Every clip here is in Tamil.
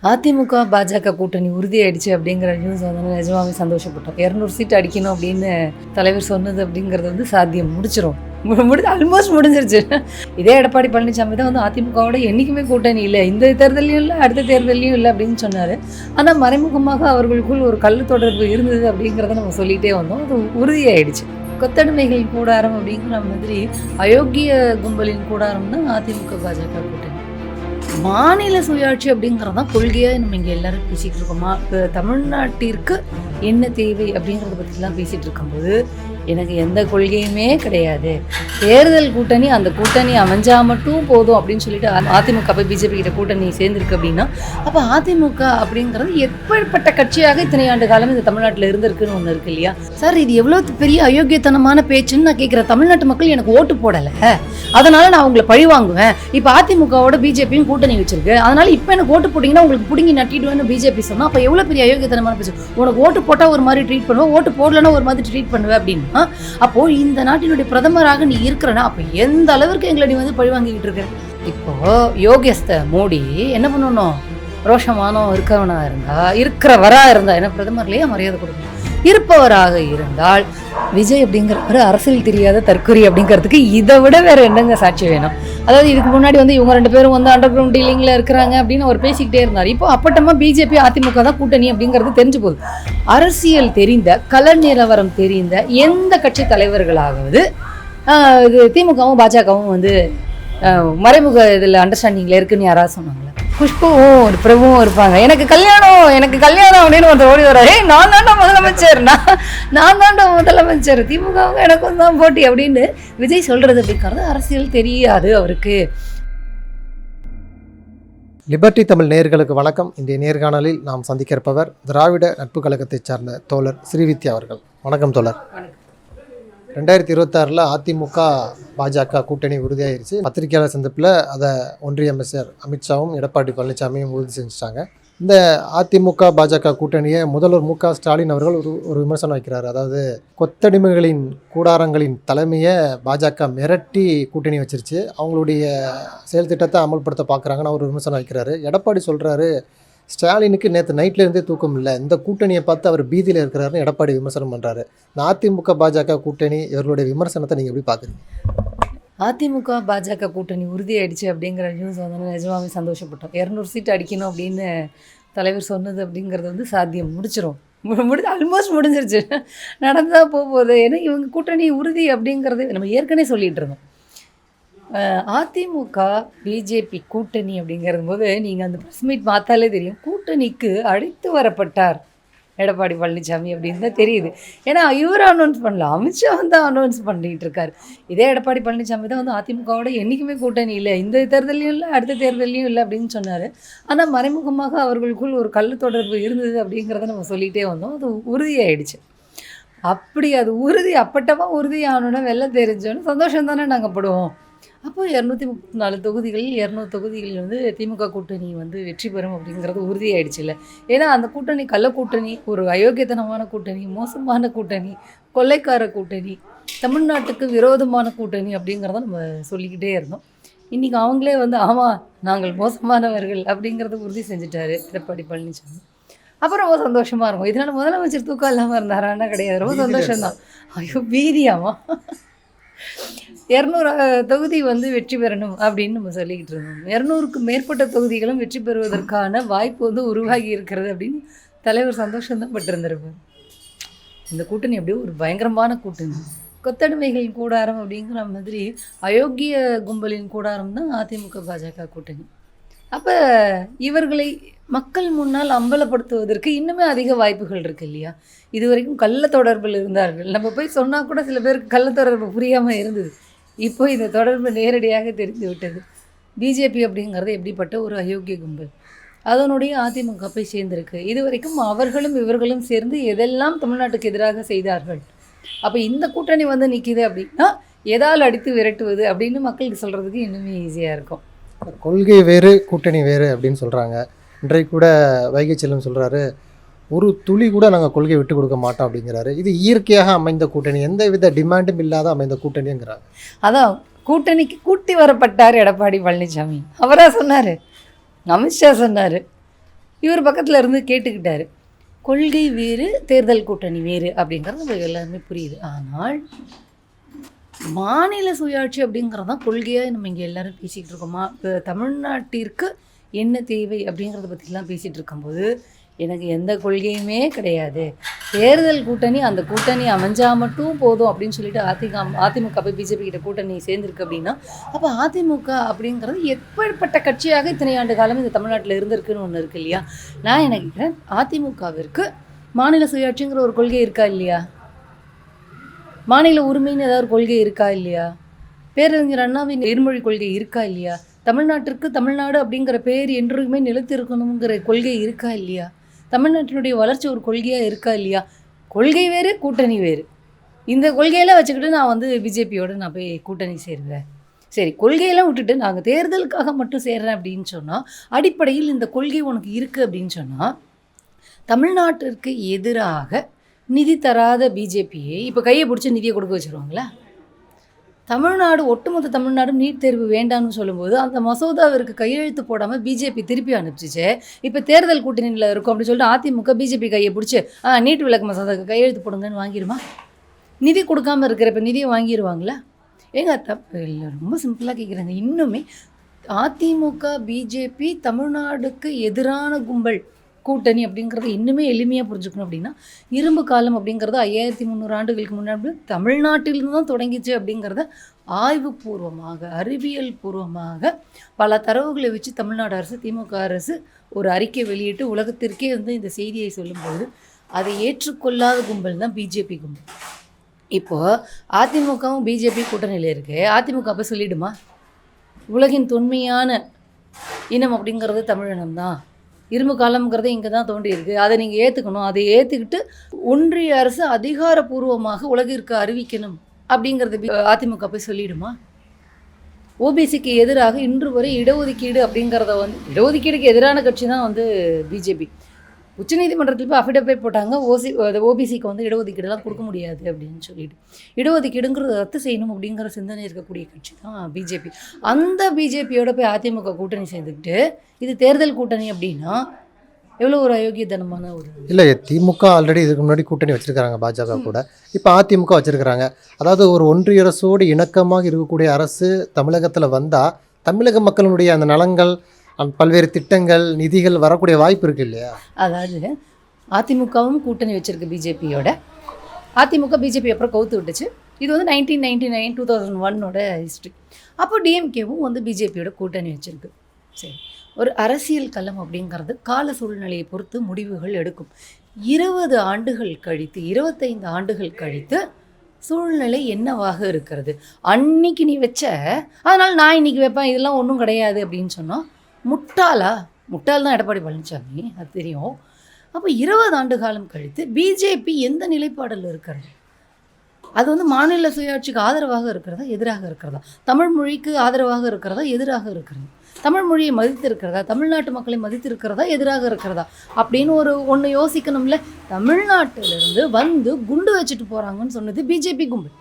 அதிமுக பாஜக கூட்டணி உறுதியாயிடுச்சு அப்படிங்கிற நியூஸ் வந்து நிஜமாவே சந்தோஷப்பட்டோம். 200 சீட் அடிக்கணும் அப்படின்னு தலைவர் சொன்னது அப்படிங்கிறது வந்து சாத்தியம் ஆல்மோஸ்ட் முடிஞ்சிருச்சு. இதே எடப்பாடி பழனிசாமி தான் வந்து அதிமுகவோட என்றைக்குமே கூட்டணி இல்லை, இந்த தேர்தலையும் இல்லை, அடுத்த தேர்தலையும் இல்லை அப்படின்னு சொன்னார். ஆனால் மறைமுகமாக அவர்களுக்குள் ஒரு கள்ள தொடர்பு இருந்தது அப்படிங்கிறத நம்ம சொல்லிகிட்டே வந்தோம். அது உறுதியாயிடுச்சு. கொத்தடிமைகளின் கூடாரம் அப்படிங்கிற மாதிரி அயோக்கிய கும்பலின் கூடாரம் தான் அதிமுக பாஜக கூட்டணி. மாநில சுயாட்சி அப்படிங்கிறதான் கொள்கையாக நம்ம இங்கே எல்லாரும் பேசிகிட்டு இருக்கோமா? இப்போ தமிழ்நாட்டிற்கு என்ன தேவை அப்படிங்கிறத பற்றிலாம் பேசிகிட்டு இருக்கும்போது எனக்கு எந்த கொள்கையுமே கிடையாது, தேர்தல் கூட்டணி அந்த கூட்டணி அமைஞ்சால் மட்டும் போதும் அப்படின்னு சொல்லிட்டு அதிமுக போய் பிஜேபி கிட்ட கூட்டணி சேர்ந்துருக்கு அப்படின்னா, அப்போ அதிமுக அப்படிங்கிறது எப்படிப்பட்ட கட்சியாக இத்தனை ஆண்டு காலம் இந்த தமிழ்நாட்டில் இருந்திருக்குன்னு ஒன்று இருக்கு இல்லையா சார்? இது எவ்வளோ பெரிய அயோக்கியத்தனமான பேச்சுன்னு நான் கேட்குறேன். தமிழ்நாட்டு மக்கள் எனக்கு ஓட்டு போடலை, அதனால நான் உங்களை பழி வாங்குவேன். இப்போ அதிமுகவோட பிஜேபியும் கூட்டணி வச்சிருக்கு, அதனால இப்போ எனக்கு ஓட்டு போட்டிங்கன்னா உங்களுக்கு பிடுங்கி நட்டிடுவேன்னு பிஜேபி சொன்னால் அப்போ எவ்வளோ பெரிய அயோக்கியத்தனமான பேச்சு. உனக்கு ஓட்டு போட்டால் ஒரு மாதிரி ட்ரீட் பண்ணுவேன், ஓட்டு போடலன்னா ஒரு மாதிரி ட்ரீட் பண்ணுவேன் அப்படின்னா, அப்போ இந்த நாட்டினுடைய பிரதமராக நீ இருக்கிறனா அப்போ எந்த அளவிற்கு எங்களை நீ வந்து பழி வாங்கிக்கிட்டு இருக்க? இப்போ யோகேஸ்த மோடி என்ன பண்ணணும்? ரோஷமானம் இருக்கிறவரா இருந்தா என்ன பிரதமர்லயே மரியாதை கொடுக்கணும். இருப்பவராக இருந்தால் விஜய் அப்படிங்கிற அரசியல் தெரியாத தற்கொலை அப்படிங்கிறதுக்கு இதை விட வேற என்னங்க சாட்சி வேணும்? அதாவது இதுக்கு முன்னாடி வந்து இவங்க 2 பேரும் வந்து அண்டர் கிரவுண்ட் டீலிங்ல இருக்கிறாங்க அப்படின்னு அவர் பேசிக்கிட்டே இருந்தார். இப்போ அப்பட்டமா பிஜேபி அதிமுக தான் கூட்டணி அப்படிங்கிறது தெரிஞ்சு போகுது. அரசியல் தெரிந்த, கலர் நிலவரம் தெரிந்த எந்த கட்சி தலைவர்களாவது திமுகவும் பாஜகவும் வந்து மறைமுக இதில் அண்டர்ஸ்டாண்டிங்ல இருக்குன்னு யாராவது சொன்னாங்களா? குஷ்புவும் ஒரு பிரபுவும் இருப்பாங்க, எனக்கு கல்யாணம் அப்படின்னு ஒருத்தர் ஓடி வர, நான் தாண்டா முதலமைச்சர் திமுகவும் எனக்கும் தான் போட்டி அப்படின்னு விஜய் சொல்றது அப்படிங்கிறது அரசியல் தெரியாது அவருக்கு. லிபர்டி தமிழ் நேயர்களுக்கு வணக்கம். இன்றைய நேர்காணலில் நாம் சந்திக்க இருப்பவர் திராவிட நட்பு கழகத்தை சார்ந்த தோழர் ஸ்ரீவித்யா அவர்கள். வணக்கம் தோழர். 2026 அதிமுக பாஜக கூட்டணி உறுதியாயிருச்சு. பத்திரிகையாளர் சந்திப்பில் அதை ஒன்றிய அமைச்சர் அமித்ஷாவும் எடப்பாடி பழனிசாமியும் உறுதி செஞ்சுட்டாங்க. இந்த அதிமுக பாஜக கூட்டணியை முதல்வர் மு.க. ஸ்டாலின் அவர்கள் ஒரு விமர்சனம் வைக்கிறார். அதாவது கொத்தடிமைகளின் கூடாரங்களின் தலைமையை பாஜக மிரட்டி கூட்டணி வச்சிருச்சு, அவங்களுடைய செயல் திட்டத்தை அமல்படுத்த பார்க்குறாங்கன்னு அவர் விமர்சனம் வைக்கிறாரு. எடப்பாடி சொல்கிறாரு, ஸ்டாலினுக்கு நேற்று நைட்லேருந்தே தூக்கம் இல்லை, இந்த கூட்டணியை பார்த்து அவர் பீதியில் இருக்கிறாருன்னு எடப்பாடி விமர்சனம் பண்ணுறாரு. இந்த அதிமுக பாஜக கூட்டணி இவர்களுடைய விமர்சனத்தை நீங்கள் எப்படி பார்க்குறீங்க? அதிமுக பாஜக கூட்டணி உறுதியாயிடுச்சு அப்படிங்கிற நியூஸ் வந்து நிஜமாவே சந்தோஷப்பட்டோம். 200 சீட் அடிக்கணும் அப்படின்னு தலைவர் சொன்னது அப்படிங்கிறது வந்து சாத்தியம் ஆல்மோஸ்ட் முடிஞ்சிருச்சு. நடந்தால் போகுது. ஏன்னா இவங்க கூட்டணி உறுதி அப்படிங்கிறது நம்ம ஏற்கனவே சொல்லிகிட்டு இருந்தோம். அதிமுக பிஜேபி கூட்டணி அப்படிங்கிறது போது நீங்கள் அந்த ப்ரெஸ் மீட் பார்த்தாலே தெரியும், கூட்டணிக்கு அழைத்து வரப்பட்டார் எடப்பாடி பழனிசாமி அப்படின்னு தான் தெரியுது. ஏன்னா இவர் அனௌன்ஸ் பண்ணல, அமித்ஷா வந்து அனௌன்ஸ் பண்ணிகிட்டு இருக்காரு. இதே எடப்பாடி பழனிசாமி தான் வந்து அதிமுகவோட என்றைக்குமே கூட்டணி இல்லை, இந்த தேர்தலையும் இல்லை, அடுத்த தேர்தலையும் இல்லை அப்படின்னு சொன்னார். ஆனால் மறைமுகமாக அவர்களுக்குள் ஒரு கள்ள தொடர்பு இருந்தது அப்படிங்கிறத நம்ம சொல்லிகிட்டே வந்தோம். அது உறுதியாயிடுச்சு. அப்படி அது அப்பட்டமாக உறுதியானோன்னா வெளில தெரிஞ்சோன்னு சந்தோஷம் தானே நாங்கள் படுவோம். அப்போ 234 தொகுதிகளில் 200 தொகுதிகளில் வந்து திமுக கூட்டணி வந்து வெற்றி பெறும் அப்படிங்கிறது உறுதியாயிடுச்சு இல்லை? ஏன்னா அந்த கூட்டணி கள்ள கூட்டணி, ஒரு அயோக்கியத்தனமான கூட்டணி, மோசமான கூட்டணி, கொள்ளைக்கார கூட்டணி, தமிழ்நாட்டுக்கு விரோதமான கூட்டணி அப்படிங்கிறத நம்ம சொல்லிக்கிட்டே இருந்தோம். இன்றைக்கி அவங்களே வந்து ஆமாம் நாங்கள் மோசமானவர்கள் அப்படிங்கிறத உறுதி செஞ்சுட்டாரு எடப்பாடி பழனிசாமி. அப்புறம் ரொம்ப சந்தோஷமாக இருக்கும். இதனால் முதலமைச்சர் தூக்கம் இல்லாமல் இருந்தாரான்னா கிடையாது, ரொம்ப சந்தோஷம்தான். ஐயோ பீதியாமா 200 தொகுதி வந்து வெற்றி பெறணும் அப்படின்னு நம்ம சொல்லிக்கிட்டு இருந்தோம். 200க்கு மேற்பட்ட தொகுதிகளும் வெற்றி பெறுவதற்கான வாய்ப்பு வந்து உருவாகி இருக்கிறது அப்படின்னு தலைவர் சந்தோஷம்தான் பட்டிருந்திருப்பார். இந்த கூட்டணி அப்படியே ஒரு பயங்கரமான கூட்டணி, கொத்தடிமைகளின் கூடாரம் அப்படிங்கிற மாதிரி அயோக்கிய கும்பலின் கூடாரம் தான் அதிமுக பாஜக கூட்டணி. அப்போ இவர்களை மக்கள் முன்னால் அம்பலப்படுத்துவதற்கு இன்னுமே அதிக வாய்ப்புகள் இருக்குது இல்லையா? இது வரைக்கும் கள்ள தொடர்பில் இருந்தார்கள், நம்ம போய் சொன்னால் கூட சில பேருக்கு கள்ள தொடர்பு புரியாமல் இருந்தது. இப்போ இந்த தொடர்பு நேரடியாக தெரிந்து விட்டது. பிஜேபி அப்படிங்கிறது எப்படிப்பட்ட ஒரு அயோக்கிய கும்பல், அதனுடைய அதிமுக போய் சேர்ந்திருக்கு. இது வரைக்கும் அவர்களும் இவர்களும் சேர்ந்து எதெல்லாம் தமிழ்நாட்டுக்கு எதிராக செய்தார்கள். அப்போ இந்த கூட்டணி வந்து நிற்கிது அப்படின்னா எதால் அடித்து விரட்டுவது அப்படின்னு மக்களுக்கு சொல்கிறதுக்கு இன்னுமே ஈஸியாக இருக்கும். கொள்கை வேறு கூட்டணி வேறு அப்படின்னு சொல்கிறாங்க. இன்றைக்கு கூட வைகை செல்வன் சொல்கிறாரு, ஒரு துளி கூட நாங்கள் கொள்கை விட்டு கொடுக்க மாட்டோம் அப்படிங்கிறாரு. இது இயற்கையாக அமைந்த கூட்டணி, எந்த வித டிமாண்டும் இல்லாத அமைந்த கூட்டணிங்கிறாங்க. அதான் கூட்டணிக்கு கூட்டி வரப்பட்டார் எடப்பாடி பழனிசாமி. அவராக சொன்னார், அமித்ஷா சொன்னார், இவர் பக்கத்தில் இருந்து கேட்டுக்கிட்டாரு. கொள்கை வேறு, தேர்தல் கூட்டணி வேறு அப்படிங்கிறது நமக்கு எல்லாருமே புரியுது. ஆனால் மாநில சுயாட்சி அப்படிங்கிறது தான் கொள்கையாக நம்ம இங்கே எல்லோரும் பேசிக்கிட்டு இருக்கோமா? இப்போ தமிழ்நாட்டிற்கு என்ன தேவை அப்படிங்கிறத பற்றிலாம் பேசிகிட்டு இருக்கும்போது எனக்கு எந்த கொள்கையுமே கிடையாது, தேர்தல் கூட்டணி அந்த கூட்டணி அமைஞ்சால் மட்டும் போதும் அப்படின்னு சொல்லிட்டு அதிமுக போய் பிஜேபி கிட்ட கூட்டணி சேர்ந்துருக்கு அப்படின்னா, அப்போ அதிமுக அப்படிங்கிறது எப்படிப்பட்ட கட்சியாக இத்தனை ஆண்டு காலம் இந்த தமிழ்நாட்டில் இருந்திருக்குன்னு ஒன்று இருக்குது இல்லையா? நான் என்ன கேட்குறேன், அதிமுகவிற்கு மாநில சுயாட்சிங்கிற ஒரு கொள்கை இருக்கா இல்லையா? மாநில உரிமைன்னு ஏதாவது ஒரு கொள்கை இருக்கா இல்லையா? பேரறிஞர் அண்ணாவின் இருமொழி கொள்கை இருக்கா இல்லையா? தமிழ்நாட்டிற்கு தமிழ்நாடு அப்படிங்கிற பேர் என்றுமே நிலைத்து இருக்கணுங்கிற கொள்கை இருக்கா இல்லையா? தமிழ்நாட்டினுடைய வளர்ச்சி ஒரு கொள்கையாக இருக்கா இல்லையா? கொள்கை வேறு, கூட்டணி வேறு. இந்த கொள்கையெல்லாம் வச்சுக்கிட்டு நான் பிஜேபியோட நான் போய் கூட்டணி சேருவேன். சரி, கொள்கையெல்லாம் விட்டுட்டு நாங்கள் தேர்தலுக்காக மட்டும் சேர்றேன் அப்படின்னு சொன்னால், அடிப்படையில் இந்த கொள்கை உனக்கு இருக்குது அப்படின்னு சொன்னால், தமிழ்நாட்டிற்கு எதிராக நிதி தராத பிஜேபியை இப்போ கையை பிடிச்சி நிதியை கொடுக்க வச்சுருவாங்களா? தமிழ்நாடு, ஒட்டுமொத்த தமிழ்நாடும் நீட் தேர்வு வேண்டாம்னு சொல்லும்போது அந்த மசோதாவிற்கு கையெழுத்து போடாமல் பிஜேபி திருப்பி அனுப்பிச்சிச்சு. இப்போ தேர்தல் கூட்டணியில் இருக்கும் அப்படின்னு சொல்லிட்டு அதிமுக பிஜேபி கையை பிடிச்சி நீட் விலக்கு மசோதாவுக்கு கையெழுத்து போடுங்கன்னு வாங்கிடுமா? நிதி கொடுக்காமல் இருக்கிறப்ப நிதியை வாங்கிடுவாங்களா? ஏங்க தப்பு இல்லை, ரொம்ப சிம்பிளாக கேட்குறாங்க. இன்னுமே அதிமுக பிஜேபி தமிழ்நாடுக்கு எதிரான கும்பல் கூட்டணி அப்படிங்கிறத இன்னுமே எளிமையாக புரிஞ்சுக்கணும். அப்படின்னா இரும்பு காலம் அப்படிங்கிறது 5300 ஆண்டுகளுக்கு முன்னாடி தமிழ்நாட்டிலிருந்து தான் தொடங்கிச்சு அப்படிங்கிறத ஆய்வுபூர்வமாக, அறிவியல் பூர்வமாக பல தரவுகளை வச்சு தமிழ்நாடு அரசு, திமுக அரசு ஒரு அறிக்கை வெளியிட்டு உலகத்திற்கே இந்த செய்தியை சொல்லும்போது அதை ஏற்றுக்கொள்ளாத கும்பல் தான் பிஜேபி கும்பல். இப்போது அதிமுகவும் பிஜேபி கூட்டணியில் இருக்குது. அதிமுக அப்போ சொல்லிடுமா, உலகின் தொன்மையான இனம் அப்படிங்கிறது தமிழினம் தான், இரும்பு காலம்ங்கிறது இங்கே தான் தோன்றியிருக்கு, அதை நீங்கள் ஏற்றுக்கணும், அதை ஏற்றுக்கிட்டு ஒன்றிய அரசு அதிகாரப்பூர்வமாக உலகிற்கு அறிவிக்கணும் அப்படிங்கிறது அதிமுக போய் சொல்லிடுமா? ஓபிசிக்கு எதிராக இன்று வரை இடஒதுக்கீடு அப்படிங்கிறத இடஒதுக்கீடுக்கு எதிரான கட்சி தான் பிஜேபி. உச்சநீதிமன்றத்தில் போய் அஃபிடவிட் போட்டாங்க, ஓபிசிக்கு இடஒதுக்கீடுலாம் கொடுக்க முடியாது அப்படின்னு சொல்லிட்டு. இடஒதுக்கீடுங்கிறது ரத்து செய்யணும் அப்படிங்கிற சிந்தனை இருக்கக்கூடிய கட்சி தான் பிஜேபி. அந்த பிஜேபியோட போய் அதிமுக கூட்டணி சேர்ந்துக்கிட்டு இது தேர்தல் கூட்டணி அப்படின்னா எவ்வளோ ஒரு அயோக்கியத்தனமான ஒரு இல்லை. திமுக ஆல்ரெடி இதுக்கு முன்னாடி கூட்டணி வச்சுருக்காங்க பாஜக கூட, இப்போ அதிமுக வச்சுருக்கிறாங்க. அதாவது ஒரு ஒன்றிய அரசோடு இணக்கமாக இருக்கக்கூடிய அரசு தமிழகத்தில் வந்தால் தமிழக மக்களுடைய அந்த நலங்கள், பல்வேறு திட்டங்கள், நிதிகள் வரக்கூடிய வாய்ப்பு இருக்குது இல்லையா? அதாவது அதிமுகவும் கூட்டணி வச்சுருக்கு பிஜேபியோட. அதிமுக பிஜேபி அப்புறம் கவுத்து விட்டுச்சு. இது 1999 2001 ஹிஸ்ட்ரி. அப்போ டிஎம்கேவும் பிஜேபியோட கூட்டணி வச்சுருக்கு. சரி, ஒரு அரசியல் களம் அப்படிங்கிறது கால சூழ்நிலையை பொறுத்து முடிவுகள் எடுக்கும். 20 ஆண்டுகள் கழித்து, 25 ஆண்டுகள் கழித்து சூழ்நிலை என்னவாக இருக்கிறது, அன்னைக்கு நீ வச்ச அதனால் நான் இன்னைக்கு வைப்பேன் இதெல்லாம் ஒன்றும் கிடையாது அப்படின்னு சொன்னால் முட்டாள் தான் எடப்பாடி பழனிசாமி, அது தெரியும். அப்போ 20 ஆண்டு காலம் கழித்து பிஜேபி எந்த நிலைப்பாடில் இருக்கிறது? அது மாநில சுயாட்சிக்கு ஆதரவாக இருக்கிறதா, எதிராக இருக்கிறதா? தமிழ் மொழிக்கு ஆதரவாக இருக்கிறதா, எதிராக இருக்கிறது? தமிழ் மொழியை மதித்து இருக்கிறதா, தமிழ்நாட்டு மக்களை மதித்து இருக்கிறதா, எதிராக இருக்கிறதா அப்படின்னு ஒன்று யோசிக்கணும்ல. தமிழ்நாட்டிலிருந்து குண்டு வச்சுட்டு போகிறாங்கன்னு சொன்னது பிஜேபி கும்பல்.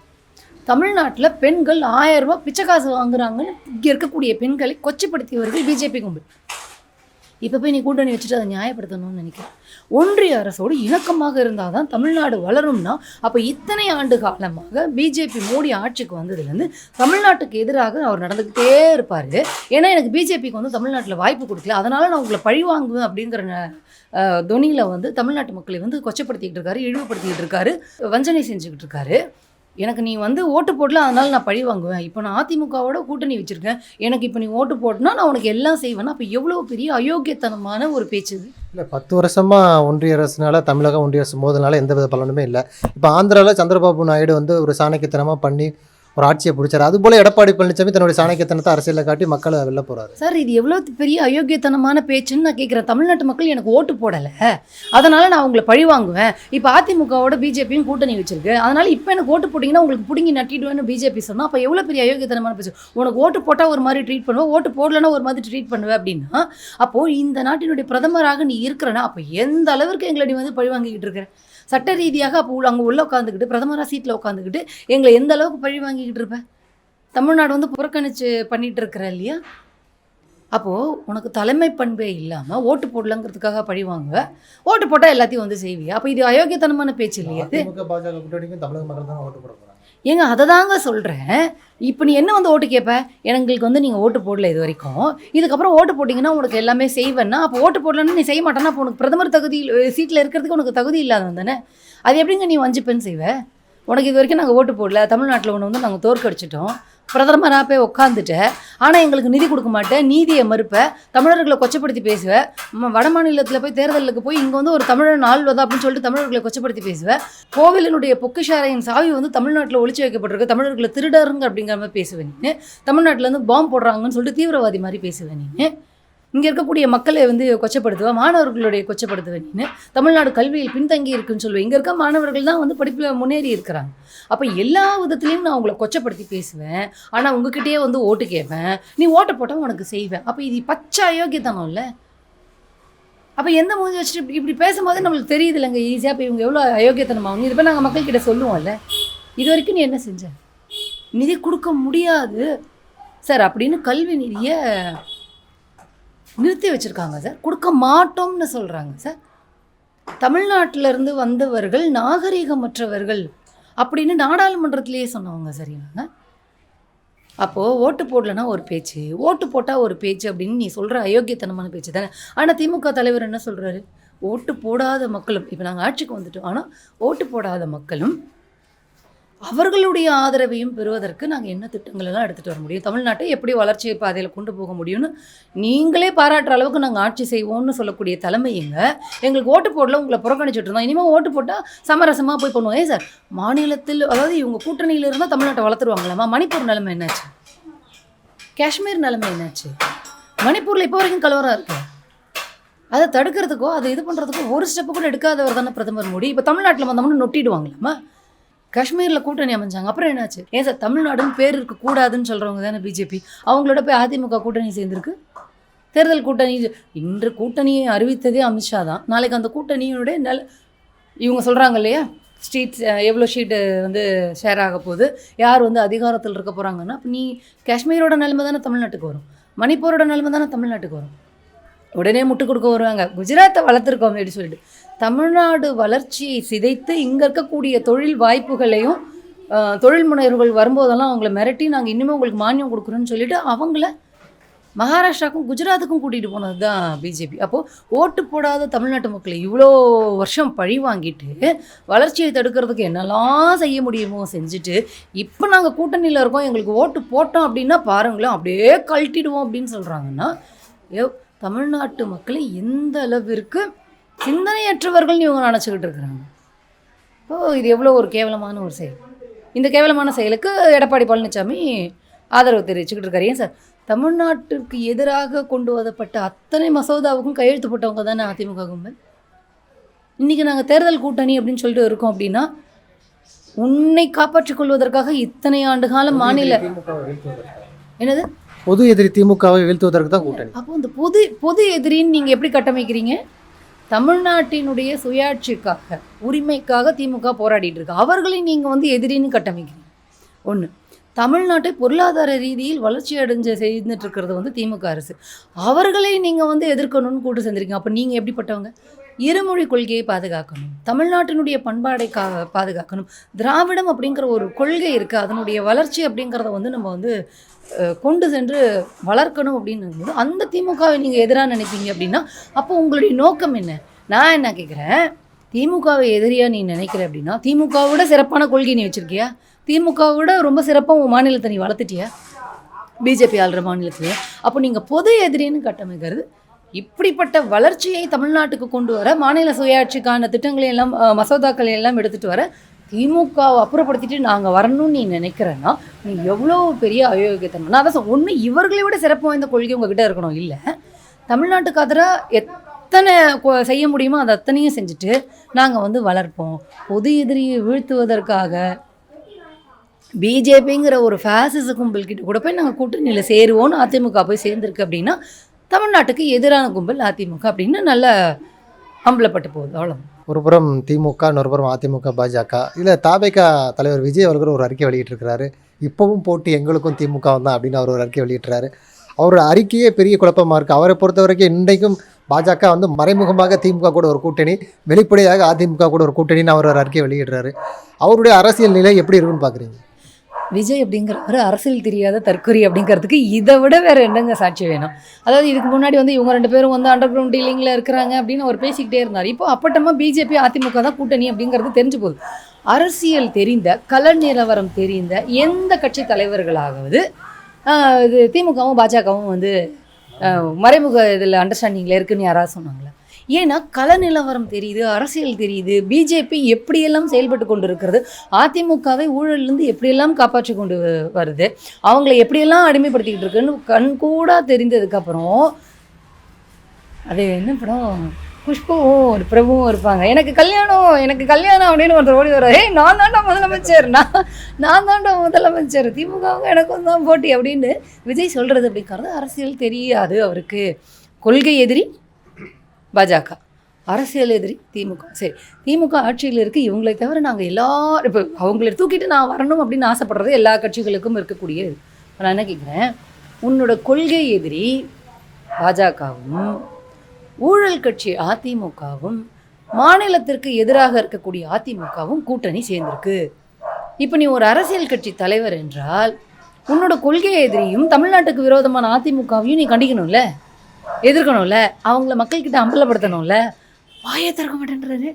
தமிழ்நாட்டில் பெண்கள் 1000 ரூபா பிச்சை காசு வாங்குறாங்கன்னு இங்கே இருக்கக்கூடிய பெண்களை கொச்சைப்படுத்தியவர்கள் பிஜேபி கும்பல். இப்போ போய் நீ கூட்டணி வச்சுட்டு அதை நியாயப்படுத்தணும்னு நினைக்கிறேன். ஒன்றிய அரசோடு இணக்கமாக இருந்தால் தான் தமிழ்நாடு வளரும்னா, அப்போ இத்தனை ஆண்டு காலமாக பிஜேபி மோடி ஆட்சிக்கு வந்ததுலேருந்து தமிழ்நாட்டுக்கு எதிராக அவர் நடந்துக்கிட்டே இருப்பார். ஏன்னா எனக்கு பிஜேபிக்கு தமிழ்நாட்டில் வாய்ப்பு கொடுக்கல, அதனால் நான் உங்களை பழி வாங்குவேன் அப்படிங்கிற தொனியில் தமிழ்நாட்டு மக்களை கொச்சைப்படுத்திக்கிட்டு இருக்காரு, இழிவுபடுத்திக்கிட்டு இருக்காரு, வஞ்சனை செஞ்சுக்கிட்டு இருக்காரு. எனக்கு நீ ஓட்டு போடல, அதனால் நான் பழி வாங்குவேன். இப்போ நான் அதிமுகவோட கூட்டணி வச்சுருக்கேன், எனக்கு இப்போ நீ ஓட்டு போட்டுனா நான் உனக்கு எல்லாம் செய்வேன்னா, அப்போ எவ்வளோ பெரிய அயோக்கியத்தனமான ஒரு பேச்சு இது. இல்லை, 10 வருஷமாக ஒன்றிய அரசுனால தமிழக ஒன்றிய அரசு மோதனால எந்த வித பலனுமே இல்லை. இப்போ ஆந்திராவில் சந்திரபாபு நாயுடு ஒரு சாணக்கியத்தனமாக பண்ணி ஒரு ஆட்சியை பிடிச்சார். அதுபோல் எடப்பாடி பழனிசாமி தன்னுடைய சாணக்கியத்தனத்தை அரசியலில் காட்டி மக்களை வெளில போகிறாரு. சார், இது எவ்வளோ பெரிய அயோக்கியத்தனமான பேச்சுன்னு நான் கேட்குறேன். தமிழ்நாட்டு மக்கள் எனக்கு ஓட்டு போடலை, அதனால் நான் உங்களை பழி வாங்குவேன். இப்போ அதிமுகவோட பிஜேபியும் கூட்டணி வச்சிருக்கு, அதனால் இப்போ எனக்கு ஓட்டு போட்டிங்கன்னா உங்களுக்கு பிடுங்கி நட்டிடுவேன்னு பிஜேபி சொன்னால் அப்போ எவ்வளோ பெரிய அயோக்கியத்தனமான பேச்சு. உனக்கு ஓட்டு போட்டால் ஒரு மாதிரி ட்ரீட் பண்ணுவேன், ஓட்டு போடலைன்னா ஒரு மாதிரி ட்ரீட் பண்ணுவேன் அப்படின்னா, அப்போது இந்த நாட்டினுடைய பிரதமராக நீ இருக்கிறனா அப்போ எந்த அளவிற்கு எங்களை நீ பழி வாங்கிக்கிட்டு இருக்கிற? சட்ட ரீதியாக அப்போ அங்கே உள்ள உட்காந்துக்கிட்டு பிரதமராக சீட்டில் உட்காந்துக்கிட்டு எங்களை எந்த அளவுக்கு பழி வாங்கிக்கிட்டு இருப்பேன்? தமிழ்நாடு புறக்கணிச்சு பண்ணிகிட்டு இருக்கிற இல்லையா? அப்போது உனக்கு தலைமை பண்பே இல்லாமல் ஓட்டு போடலங்கிறதுக்காக பழிவாங்க, ஓட்டு போட்டால் எல்லாத்தையும் வந்து செய்வியா? அப்போ இது அயோக்கியத்தனமான பேச்சு இல்லையா? அது அதிமுக பாஜக கூட்டணிக்கும் தமிழக மக்கள் தான் ஓட்டு போட போகிறாங்க. ஏங்க அதை தாங்க சொல்கிறேன். இப்போ நீ என்ன வந்து ஓட்டு கேட்ப? எங்களுக்கு வந்து நீங்கள் ஓட்டு போடல இது வரைக்கும், இதுக்கப்புறம் ஓட்டு போட்டிங்கன்னா உனக்கு எல்லாமே செய்வேன்னா, அப்போ ஓட்டு போடலன்னு நீ செய்ய மாட்டேன்னா அப்போ உனக்கு பிரதமர் தகுதி சீட்டில் இருக்கிறதுக்கு உனக்கு தகுதி இல்லாதவன் தானே. அது எப்படிங்க நீ வஞ்சிப்பேன்னு செய்வ? உனக்கு இது வரைக்கும் நாங்கள் ஓட்டு போடல, தமிழ்நாட்டில் ஒன்று வந்து நாங்கள் தோற்கடிச்சிட்டோம், பிரதமராக போய் உட்காந்துட்டேன், ஆனால் எங்களுக்கு நிதி கொடுக்க மாட்டேன், நீதியை மறுப்ப, தமிழர்களை கொச்சப்படுத்தி பேசுவேன், வட மாநிலத்தில் போய் தேர்தலுக்கு போய் இங்கே வந்து ஒரு தமிழன் ஆள்வதா அப்படின்னு சொல்லிட்டு தமிழர்களை கொச்சப்படுத்தி பேசுவேன், கோவிலினுடைய பொக்கிஷாரையின் சாவி வந்து தமிழ்நாட்டில் ஒளிச்சு வைக்கப்பட்டிருக்கு, தமிழர்களை திருடருங்க அப்படிங்கிற மாதிரி பேசுவேன் நீ, தமிழ்நாட்டில் வந்து பாம்பு போடுறாங்கன்னு சொல்லிட்டு தீவிரவாதி மாதிரி பேசுவேன் நீ, இங்கே இருக்கக்கூடிய மக்களை வந்து கொச்சப்படுத்துவேன், மாணவர்களுடைய கொச்சப்படுத்துவேன் நீ, தமிழ்நாடு கல்வியில் பின்தங்கி இருக்குன்னு சொல்லுவேன், இங்கே இருக்க மாணவர்கள் தான் வந்து படிப்பில் முன்னேறி இருக்கிறாங்க, அப்போ எல்லா விதத்துலேயும் நான் உங்களை கொச்சப்படுத்தி பேசுவேன், ஆனால் உங்ககிட்டயே வந்து ஓட்டு கேட்பேன், நீ ஓட்டை போட்டால் உனக்கு செய்வேன். அப்போ இது பச்சை அயோக்கியத்தனம் இல்லை? அப்போ எந்த மூஞ்சி வச்சுட்டு இப்படி பேசும்போது நம்மளுக்கு தெரியுது இல்லைங்க ஈஸியாக இப்போ இவங்க எவ்வளோ அயோக்கியத்தனமாகும். இது போய் நாங்கள் மக்கள்கிட்ட சொல்லுவோம்ல, இது வரைக்கும் நீ என்ன செஞ்ச? நிதி கொடுக்க முடியாது சார் அப்படின்னு கல்வி நிதியை நிறுத்தி வச்சுருக்காங்க சார், கொடுக்க மாட்டோம்னு சொல்கிறாங்க சார். தமிழ்நாட்டிலேருந்து வந்தவர்கள் நாகரீகமற்றவர்கள் அப்படின்னு நாடாளுமன்றத்திலேயே சொன்னவங்க சரியாங்க. அப்போது ஓட்டு போடலன்னா ஒரு பேச்சு, ஓட்டு போட்டால் ஒரு பேச்சு அப்படின்னு நீ சொல்கிற அயோக்கியத்தனமான பேச்சு தானே. ஆனால் திமுக தலைவர் என்ன சொல்கிறாரு? ஓட்டு போடாத மக்களும், இப்போ நாங்கள் ஆட்சிக்கு வந்துட்டோம், ஆனால் ஓட்டு போடாத மக்களும் அவர்களுடைய ஆதரவையும் பெறுவதற்கு நாங்கள் என்ன திட்டங்களெல்லாம் எடுத்துகிட்டு வர முடியும், தமிழ்நாட்டை எப்படி வளர்ச்சி பாதையில் கொண்டு போக முடியும்னு நீங்களே பாராட்டுற அளவுக்கு நாங்கள் ஆட்சி செய்வோம்னு சொல்லக்கூடிய தலைமைங்க. எங்களுக்கு ஓட்டு போடல, உங்களை புறக்கணிச்சுட்டு இருந்தோம், இனிமேல் ஓட்டு போட்டால் சமரசமாக போய் பண்ணுவோம். சார் மாநிலத்தில் அதாவது இவங்க கூட்டணியில் இருந்தால் தமிழ்நாட்டை வளர்த்துருவாங்களாமா? மணிப்பூர் நிலைமை என்னாச்சு? காஷ்மீர் நிலைமை என்னாச்சு? மணிப்பூரில் இப்போ வரைக்கும் கலவரம் இருக்குது. அதை தடுக்கிறதுக்கோ அதை இது பண்ணுறதுக்கோ ஒரு ஸ்டெப்பு கூட எடுக்காதவர் தானே பிரதமர் மோடி. இப்போ தமிழ்நாட்டில் வந்தோம்னு நொட்டிடுவாங்களாமா? காஷ்மீரில் கூட்டணி அமைஞ்சாங்க, அப்புறம் என்னாச்சு? ஏன் சார் தமிழ்நாடுன்னு பேர் இருக்கக்கூடாதுன்னு சொல்கிறவங்க தானே பிஜேபி, அவங்களோட போய் அதிமுக கூட்டணி சேர்ந்துருக்கு. தேர்தல் கூட்டணி இன்று கூட்டணியை அறிவித்ததே அமித்ஷா தான். நாளைக்கு அந்த கூட்டணியோட இவங்க சொல்கிறாங்க இல்லையா, ஸ்ட்ரீட்ஸ் எவ்வளோ ஷீட்டு வந்து ஷேர் ஆக போகுது, யார் வந்து அதிகாரத்தில் இருக்க போகிறாங்கன்னா, அப்போ நீ காஷ்மீரோட நிலைமை தானே தமிழ்நாட்டுக்கு வரும், மணிப்பூரோட நிலைமை தானே தமிழ்நாட்டுக்கு வரும். உடனே முட்டு கொடுக்க வருவாங்க, குஜராத்தை வளர்த்துருக்கோம் அப்படின்னு சொல்லிட்டு. தமிழ்நாடு வளர்ச்சியை சிதைத்து இங்கே இருக்கக்கூடிய தொழில் வாய்ப்புகளையும் தொழில் முனைவர்கள் வரும்போதெல்லாம் அவங்கள மிரட்டி நாங்கள் இன்னுமே உங்களுக்கு மானியம் கொடுக்குறோன்னு சொல்லிட்டு அவங்கள மகாராஷ்டிராவுக்கும் குஜராத்துக்கும் கூட்டிகிட்டு போனது தான் பிஜேபி. அப்போது ஓட்டு போடாத தமிழ்நாட்டு மக்களை இவ்வளோ வருஷம் பழி வாங்கிட்டு வளர்ச்சியை தடுக்கிறதுக்கு என்னெல்லாம் செய்ய முடியுமோ செஞ்சுட்டு இப்போ நாங்கள் கூட்டணியில் இருக்கோம், எங்களுக்கு ஓட்டு போட்டோம் அப்படின்னா பாருங்களேன் அப்படியே கழட்டிடுவோம் அப்படின்னு சொல்கிறாங்கன்னா, தமிழ்நாட்டு மக்களை எந்த அளவிற்கு சிந்தனையற்றவர்கள் இவங்க நினச்சிக்கிட்டு இருக்கிறாங்க. இப்போது இது எவ்வளோ ஒரு கேவலமான ஒரு செயல். இந்த கேவலமான செயலுக்கு எடப்பாடி பழனிசாமி ஆதரவு தெரிவிச்சுக்கிட்டு இருக்காரு. ஏன் சார் தமிழ்நாட்டிற்கு எதிராக கொண்டு வரப்பட்ட அத்தனை மசோதாவுக்கும் கையெழுத்து போட்டவங்க தானே அதிமுக கும்பல். இன்றைக்கி நாங்கள் தேர்தல் கூட்டணி அப்படின்னு சொல்லிட்டு இருக்கோம் அப்படின்னா, உன்னை காப்பாற்றிக் கொள்வதற்காக இத்தனை ஆண்டு காலம் மாநில என்னது பொது எதிரி திமுகவை வீழ்த்துவதற்கு தான் கூட்டணி. அப்போ இந்த பொது எதிரின்னு நீங்கள் எப்படி கட்டமைக்கிறீங்க? தமிழ்நாட்டினுடைய சுயாட்சிக்காக உரிமைக்காக திமுக போராடிட்டு இருக்கு, அவர்களை நீங்கள் வந்து எதிரின்னு கட்டமைக்கிறீங்க. ஒன்று, தமிழ்நாட்டை பொருளாதார ரீதியில் வளர்ச்சி அடைஞ்ச செய்துட்டு இருக்கிறது வந்து திமுக அரசு, அவர்களை நீங்கள் வந்து எதிர்க்கணும்னு கூட்டு செஞ்சுருக்கீங்க. அப்போ நீங்கள் எப்படிப்பட்டவங்க? இருமொழி கொள்கையை பாதுகாக்கணும், தமிழ்நாட்டினுடைய பண்பாடை பாதுகாக்கணும், திராவிடம் அப்படிங்கிற ஒரு கொள்கை இருக்குது, அதனுடைய வளர்ச்சி அப்படிங்கிறத வந்து நம்ம வந்து கொண்டு சென்று வளர்க்கணும் அப்படின்னு அந்த திமுகவை நீங்கள் எதிராக நினைப்பீங்க அப்படின்னா அப்போ உங்களுடைய நோக்கம் என்ன? நான் என்ன கேட்குறேன், திமுகவை எதிரியாக நீ நினைக்கிற அப்படின்னா திமுகவோட சிறப்பான கொள்கை நீ வச்சுருக்கியா? திமுகவோட ரொம்ப சிறப்பாக உன் மாநிலத்தை நீ வளர்த்துட்டியா பிஜேபி ஆளுற மாநிலத்திலே? அப்போ நீங்கள் பொது எதிரின்னு கட்டமைக்கிறது இப்படிப்பட்ட வளர்ச்சியை தமிழ்நாட்டுக்கு கொண்டு வர, மாநில சுயாட்சிக்கான திட்டங்களை எல்லாம் மசோதாக்களை எல்லாம் எடுத்துகிட்டு வர திமுகவை அப்புறப்படுத்திட்டு நாங்கள் வரணும்னு நீ நினைக்கிறேன்னா நீ எவ்வளோ பெரிய அயோக்கியத்தனம். நான் அதான் ஒன்று, இவர்களை விட சிறப்பு வாய்ந்த கொள்கை உங்ககிட்ட இருக்கணும். இல்லை, தமிழ்நாட்டுக்கு எதிராக எத்தனை செய்ய முடியுமோ அதை அத்தனையும் செஞ்சுட்டு நாங்கள் வந்து வளர்ப்போம். பொது எதிரியை வீழ்த்துவதற்காக பிஜேபிங்கிற ஒரு ஃபேசிச கும்பல்கிட்ட கூட போய் நாங்கள் கூட்டணியில் சேருவோன்னு அதிமுக போய் சேர்ந்துருக்கு அப்படின்னா தமிழ்நாட்டுக்கு எதிரான கும்பல் அதிமுக அப்படின்னு நல்லா அம்பலப்பட்டு போகுது. அவ்வளோ. ஒரு புறம் திமுக, இன்னொரு புறம் அதிமுக பாஜக. இதில் தாபேகா தலைவர் விஜய் அவர்கள் ஒரு அறிக்கை வெளியிட்டிருக்கிறாரு, இப்போவும் போட்டி எங்களுக்கும் திமுகவும் தான் அப்படின்னு அவர் ஒரு அறிக்கை வெளியிட்டுறாரு. அவரோட அறிக்கையே பெரிய குழப்பமாக இருக்குது. அவரை பொறுத்த வரைக்கும் இன்றைக்கும் பாஜக வந்து மறைமுகமாக திமுக கூட ஒரு கூட்டணி, வெளிப்படையாக அதிமுக கூட ஒரு கூட்டணின்னு அவர் ஒரு அறிக்கை வெளியிடுறாரு. அவருடைய அரசியல் நிலை எப்படி இருக்குன்னு பார்க்குறீங்க? விஜய் அப்படிங்கிறவர் அரசியல் தெரியாத தற்கொலை அப்படிங்கிறதுக்கு இதை விட வேறு என்னங்க சாட்சி வேணும்? அதாவது இதுக்கு முன்னாடி வந்து இவங்க 2 பேரும் வந்து அண்டர் கிரவுண்ட் டீலிங்கில் இருக்கிறாங்க அப்படின்னு அவர் பேசிக்கிட்டே இருந்தார். இப்போ அப்பட்டமாக பிஜேபி அதிமுக தான் கூட்டணி அப்படிங்கிறது தெரிஞ்சு போகுது. அரசியல் தெரிந்த, கள நிலவரம் தெரிந்த எந்த கட்சி தலைவர்களாவது இது திமுகவும் பாஜகவும் வந்து மறைமுக இதில் அண்டர்ஸ்டாண்டிங்கில் இருக்குன்னு யாராவது சொன்னாங்களா? ஏன்னா கள நிலவரம் தெரியுது, அரசியல் தெரியுது, பிஜேபி எப்படியெல்லாம் செயல்பட்டு கொண்டு இருக்கிறது, அதிமுகவை ஊழல்லேருந்து எப்படியெல்லாம் காப்பாற்றி கொண்டு வருது, அவங்கள எப்படியெல்லாம் அடிமைப்படுத்திக்கிட்டு இருக்குன்னு கண்கூடா தெரிந்ததுக்கப்புறம் அது என்ன படம், குஷ்புவும் ஒரு பிரபுவும் இருப்பாங்க, எனக்கு கல்யாணம் அப்படின்னு ஒருத்தர் ஓடி வர்றாரு, நான் தாண்டா முதலமைச்சர், திமுகவும் எனக்கும் தான் போட்டி அப்படின்னு விஜய் சொல்கிறது அப்படிங்கிறது அரசியல் தெரியாது அவருக்கு. கொள்கை எதிரி பாஜக, அரசியல் எதிரி திமுக. சரி, திமுக ஆட்சியில் இருக்குது, இவங்களை தவிர நாங்கள் எல்லாரும் இப்போ அவங்கள தூக்கிட்டு நான் வரணும் அப்படின்னு ஆசைப்படுறது எல்லா கட்சிகளுக்கும் இருக்கக்கூடிய இது. நான் என்ன கேட்குறேன், உன்னோட கொள்கை எதிரி பாஜகவும் ஊழல் கட்சி அதிமுகவும் மாநிலத்திற்கு எதிராக இருக்கக்கூடிய அதிமுகவும் கூட்டணி சேர்ந்திருக்கு. இப்போ நீ ஒரு அரசியல் கட்சி தலைவர் என்றால் உன்னோட கொள்கை எதிரியும் தமிழ்நாட்டுக்கு விரோதமான அதிமுகவையும் நீ கண்டிக்கணும்ல, எதிர்க்கணும்ல, அவங்கள மக்கள்கிட்ட அம்பலப்படுத்தணும்ல. வாயை திறக்க மாட்டேன்றாரு.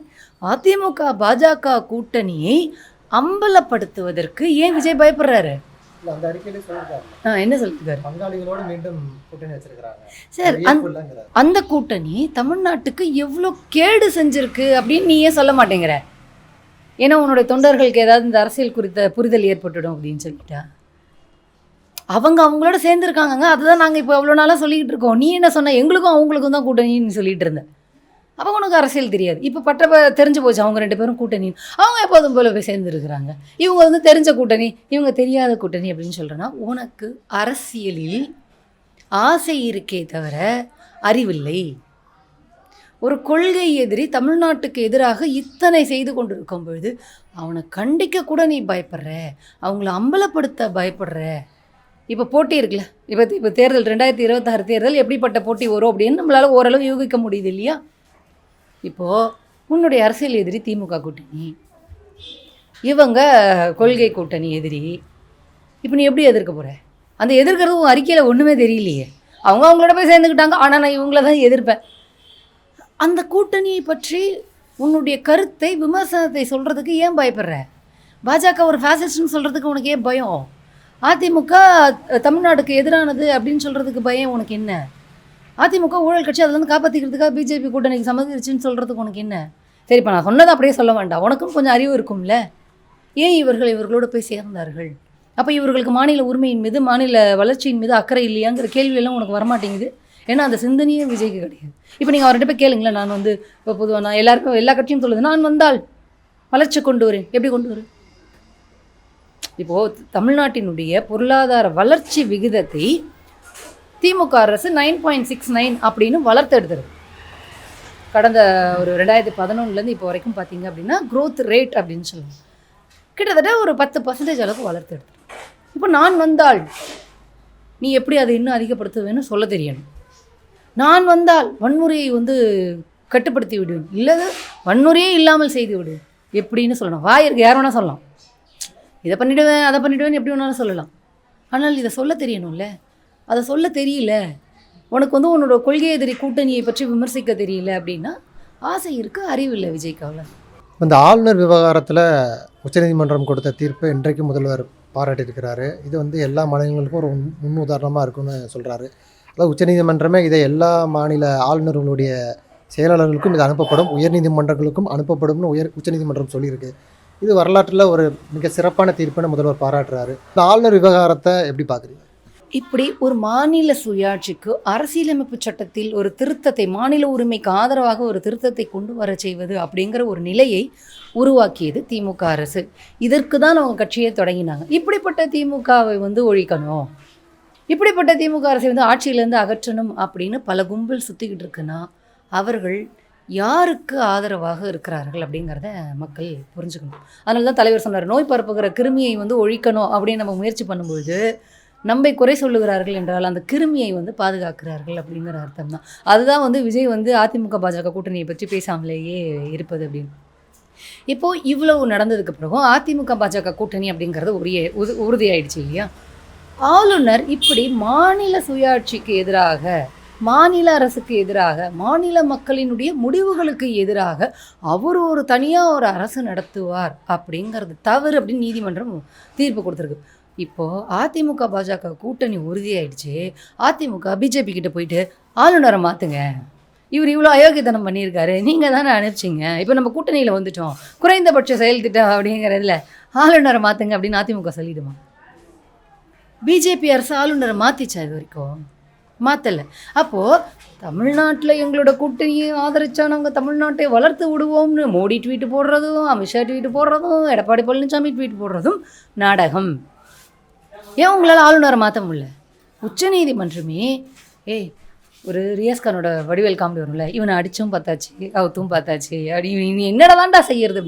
அதிமுக பாஜக கூட்டணியை அம்பலப்படுத்துவதற்கு ஏன் விஜய் பயப்படுறாரு? அந்த அறிக்கையிலே சொல்லிருக்காரு. என்ன சொல்லிருக்காரு? பங்காளிகளோடு மீண்டும் கூட்டணி வச்சிருக்காங்க சார். அந்த கூட்டணி தமிழ்நாட்டுக்கு எவ்வளோ கேடு செஞ்சிருக்கு அப்படின்னு நீ ஏன் சொல்ல மாட்டேங்கிற? ஏன்னா உன்னோட தொண்டர்களுக்கு ஏதாவது இந்த அரசியல் குறித்த புரிதல் ஏற்பட்டுடும் அப்படின்னு சொல்லிட்டா அவங்களோட சேர்ந்துருக்காங்க. அதுதான் நாங்கள் இப்போ அவ்வளோ நாளாக சொல்லிக்கிட்டு இருக்கோம். நீ என்ன சொன்ன, எங்களுக்கும் அவங்களுக்கும் தான் கூட்டணின்னு சொல்லிட்டு இருந்தேன். அப்போ உனக்கு அரசியல் தெரியாது. இப்போ தெரிஞ்சு போச்சு அவங்க 2 பேரும் கூட்டணி, அவங்க எப்போதும் போல போய் சேர்ந்துருக்குறாங்க. இவங்க வந்து தெரிஞ்ச கூட்டணி, இவங்க தெரியாத கூட்டணி அப்படின்னு சொல்கிறேன்னா உனக்கு அரசியலில் ஆசை இருக்கே தவிர அறிவில்லை. ஒரு கொள்கை எதிரி தமிழ்நாட்டுக்கு எதிராக இத்தனை செய்து கொண்டு இருக்கும் பொழுது அவனை கண்டிக்க கூட நீ பயப்படுற, அவங்கள அம்பலப்படுத்த பயப்படுற. இப்போ போட்டி இருக்குல்ல, இப்போ தேர்தல் 2026 தேர்தல் எப்படிப்பட்ட போட்டி வரும் அப்படின்னு நம்மளால் ஓரளவு யூகிக்க முடியுது இல்லையா? இப்போது உன்னுடைய அரசியல் எதிரி திமுக கூட்டணி, இவங்க கொள்கை கூட்டணி எதிரி. இப்போ நீ எப்படி எதிர்க்க போகிற? அந்த எதிர்க்கிறது உன் அறிக்கையில் ஒன்றுமே தெரியலையே. அவங்களோட போய் சேர்ந்துக்கிட்டாங்க, ஆனால் நான் இவங்கள தான் எதிர்ப்பேன். அந்த கூட்டணியை பற்றி உன்னுடைய கருத்தை, விமர்சனத்தை சொல்கிறதுக்கு ஏன் பயப்படுற? பாஜக ஒரு ஃபேசிஸ்ட்னு சொல்கிறதுக்கு உனக்கு ஏன் பயம்? அதிமுக தமிழ்நாட்டுக்கு எதிரானது அப்படின்னு சொல்கிறதுக்கு பயம் உனக்கு என்ன? அதிமுக ஊழல் கட்சி, அதில் வந்து காப்பாற்றிக்கிறதுக்காக பிஜேபி கூட்டணிக்கு சம்மதிச்சிருச்சுன்னு சொல்கிறதுக்கு உனக்கு என்ன? சரிப்பா, நான் சொன்னதை அப்படியே சொல்ல வேண்டாம், உனக்கும் கொஞ்சம் அறிவு இருக்கும்ல. ஏன் இவர்களோட போய் சேர்ந்தார்கள்? அப்போ இவர்களுக்கு மாநில உரிமையின் மீது, மாநில வளர்ச்சியின் மீது அக்கறை இல்லையாங்கிற கேள்வியெல்லாம் உனக்கு வரமாட்டேங்குது. ஏன்னா அந்த சிந்தனையே விஜய்க்கு கிடையாது. இப்போ நீங்கள் அவர்கிட்ட போய் கேளுங்களேன், நான் வந்து இப்போ பொதுவாக நான் எல்லாருக்கும் எல்லா கட்சியும் சொல்லுது, நான் வந்தால் வளர்ச்சி கொண்டு வரேன். எப்படி கொண்டு வரேன்? இப்போது தமிழ்நாட்டினுடைய பொருளாதார வளர்ச்சி விகிதத்தை திமுக அரசு 9.69 அப்படின்னு வளர்த்தெடுத்துருது. கடந்த ஒரு 2011 இப்போ வரைக்கும் பார்த்தீங்க அப்படின்னா க்ரோத் ரேட் அப்படின்னு சொல்லுவோம், கிட்டத்தட்ட ஒரு 10% அளவுக்கு வளர்த்தெடுத்து. இப்போ நான் வந்தால் நீ எப்படி அதை இன்னும் அதிகப்படுத்துவேன்னு சொல்ல தெரியணும். நான் வந்தால் வன்முறையை வந்து கட்டுப்படுத்தி விடுவேன், இல்லை வன்முறையே இல்லாமல் செய்து விடுவேன் எப்படின்னு சொல்லணும். வாயிருக்கு யார் வேணால் சொல்லலாம், இதை பண்ணிவிடுவேன் அதை பண்ணிவிடுவேன் எப்படி வேணாலும் சொல்லலாம். ஆனால் இதை சொல்ல தெரியணும்ல. அதை சொல்ல தெரியல, உனக்கு வந்து உன்னோட கொள்கை எதிரி கூட்டணியை பற்றி விமர்சிக்க தெரியல அப்படின்னா ஆசை இருக்குது, அறிவு இல்லை விஜய்க்கு. அவ்வளோ. இந்த ஆளுநர் விவகாரத்தில் உச்சநீதிமன்றம் கொடுத்த தீர்ப்பை இன்றைக்கு முதல்வர் பாராட்டியிருக்கிறாரு. இது வந்து எல்லா மாநிலங்களுக்கும் ஒரு முன் உதாரணமாக இருக்குன்னு சொல்கிறாரு. அதாவது உச்சநீதிமன்றமே இதை எல்லா மாநில ஆளுநர்களுடைய செயலாளர்களுக்கும் இது அனுப்பப்படும், உயர்நீதிமன்றங்களுக்கும் அனுப்பப்படும்னு உச்சநீதிமன்றம் சொல்லியிருக்கு. இது வரலாற்றில் ஒரு மிக சிறப்பான தீர்ப்புன்னு முதல்வர் பாராட்டுறாரு. இந்த ஆளுநர் விவகாரத்தை எப்படி பார்க்குறீங்க? இப்படி ஒரு மாநில சுயாட்சிக்கு அரசியலமைப்பு சட்டத்தில் ஒரு திருத்தத்தை, மாநில உரிமைக்கு ஆதரவாக ஒரு திருத்தத்தை கொண்டு வர செய்வது அப்படிங்கிற ஒரு நிலையை உருவாக்கியது திமுக அரசு. இதற்கு தான் அவங்க கட்சியை தொடங்கினாங்க. இப்படிப்பட்ட திமுகவை வந்து ஒழிக்கணும், இப்படிப்பட்ட திமுக அரசை வந்து ஆட்சியிலேருந்து அகற்றணும் அப்படின்னு பல கும்பல் சுற்றிக்கிட்டு இருக்குன்னா அவர்கள் யாருக்கு ஆதரவாக இருக்கிறார்கள் அப்படிங்கிறத மக்கள் புரிஞ்சுக்கணும். அதனால தான் தலைவர் சொன்னார், நோய் பரப்புகிற கிருமியை வந்து ஒழிக்கணும் அப்படின்னு நம்ம முயற்சி பண்ணும்பொழுது நம்மை குறை சொல்லுகிறார்கள் என்றால் அந்த கிருமியை வந்து பாதுகாக்கிறார்கள் அப்படிங்கிற அர்த்தம் தான். அதுதான் வந்து விஜய் வந்து அதிமுக பாஜக கூட்டணியை பற்றி பேசாமலேயே இருப்பது அப்படின்னு. இப்போது இவ்வளவு நடந்ததுக்கு பிறகும் அதிமுக பாஜக கூட்டணி அப்படிங்கிறது உறுதியாயிடுச்சு இல்லையா? ஆளுநர் இப்படி மாநில சுயாட்சிக்கு எதிராக, மாநில அரசுக்கு எதிராக, மாநில மக்களினுடைய முடிவுகளுக்கு எதிராக அவர் ஒரு தனியாக ஒரு அரசு நடத்துவார் அப்படிங்கிறது தவறு அப்படின்னு நீதிமன்றம் தீர்ப்பு கொடுத்துருக்கு. இப்போது அதிமுக பாஜக கூட்டணி உறுதியாயிடுச்சு. அதிமுக பிஜேபி கிட்ட போயிட்டு ஆளுநரை மாற்றுங்க, இவர் இவ்வளோ அயோக்கியத்தனம் பண்ணியிருக்காரு, நீங்கள் தானே அனுப்பிச்சிங்க, இப்போ நம்ம கூட்டணியில் வந்துட்டோம், குறைந்தபட்ச செயல் திட்டம் அப்படிங்கிறதுல ஆளுநரை மாற்றுங்க அப்படின்னு அதிமுக சொல்லிடுமா? பிஜேபி அரசு ஆளுநரை மாற்றிச்சா இது வரைக்கும்? மாற்றலை. அப்போது தமிழ்நாட்டில் எங்களோட கூட்டணியை ஆதரித்தா நாங்கள் தமிழ்நாட்டை வளர்த்து விடுவோம்னு மோடி ட்வீட்டு போடுறதும், அமித்ஷா ட்வீட்டு போடுறதும், எடப்பாடி பழனிசாமி ட்வீட் போடுறதும் நாடகம். ஏன் உங்களால் ஆளுநரை மாற்ற முடியல? உச்சநீதிமன்றமே ஒரு ரியாஸ்கானோட வடிவேல் காமெடி வரும்ல, இவனை அடித்தும் பார்த்தாச்சு அவுத்தும் பார்த்தாச்சு, அப்படி இவன் என்னடா தான்டா செய்யறது?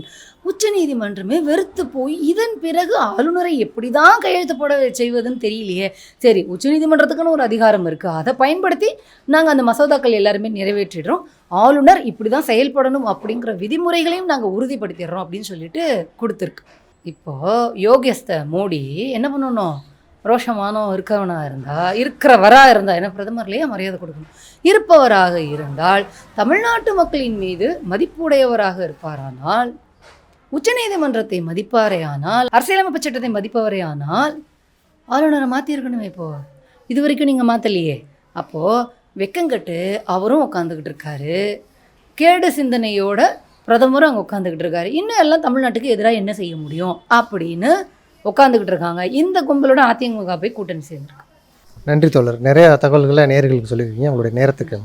உச்சநீதிமன்றமே வெறுத்து போய் இதன் பிறகு ஆளுநரை எப்படி தான் கையெழுத்து போட செய்வதுன்னு தெரியலையே. சரி, உச்சநீதிமன்றத்துக்குன்னு ஒரு அதிகாரம் இருக்குது, அதை பயன்படுத்தி நாங்கள் அந்த மசோதாக்கள் எல்லாருமே நிறைவேற்றிடுறோம், ஆளுநர் இப்படி தான் செயல்படணும் அப்படிங்கிற விதிமுறைகளையும் நாங்கள் உறுதிப்படுத்திடுறோம் அப்படின்னு சொல்லிட்டு கொடுத்துருக்கு. இப்போது யோகியஸ்த மோடி என்ன பண்ணணும்? ரோஷமானோ இருக்கிறவராக இருந்தால் ஏன்னா பிரதமர்லேயே மரியாதை கொடுக்கணும். இருப்பவராக இருந்தால் தமிழ்நாட்டு மக்களின் மீது மதிப்புடையவராக இருப்பாரானால், உச்சநீதிமன்றத்தை மதிப்பாரே ஆனால், அரசியலமைப்பு சட்டத்தை மதிப்பவரே ஆனால் ஆளுநரை மாற்றிருக்கணுமே. இப்போது இது வரைக்கும் நீங்கள் மாற்றலையே. அப்போது வெக்கங்கட்டு அவரும் உட்காந்துக்கிட்டு இருக்காரு, கேடு சிந்தனையோட பிரதமரும் அங்கே உட்காந்துக்கிட்டு இருக்காரு. இன்னும் எல்லாம் தமிழ்நாட்டுக்கு எதிராக என்ன செய்ய முடியும் அப்படின்னு உட்காந்துக்கிட்டு இருக்காங்க. இந்த கும்பலோட அதிமுக போய் கூட்டணி சேர்ந்துருக்கு. நன்றி தோழர். நிறைய தகவல்களை நேயர்களுக்கு சொல்லியிருக்கீங்க. உங்களுடைய நேரத்துக்கு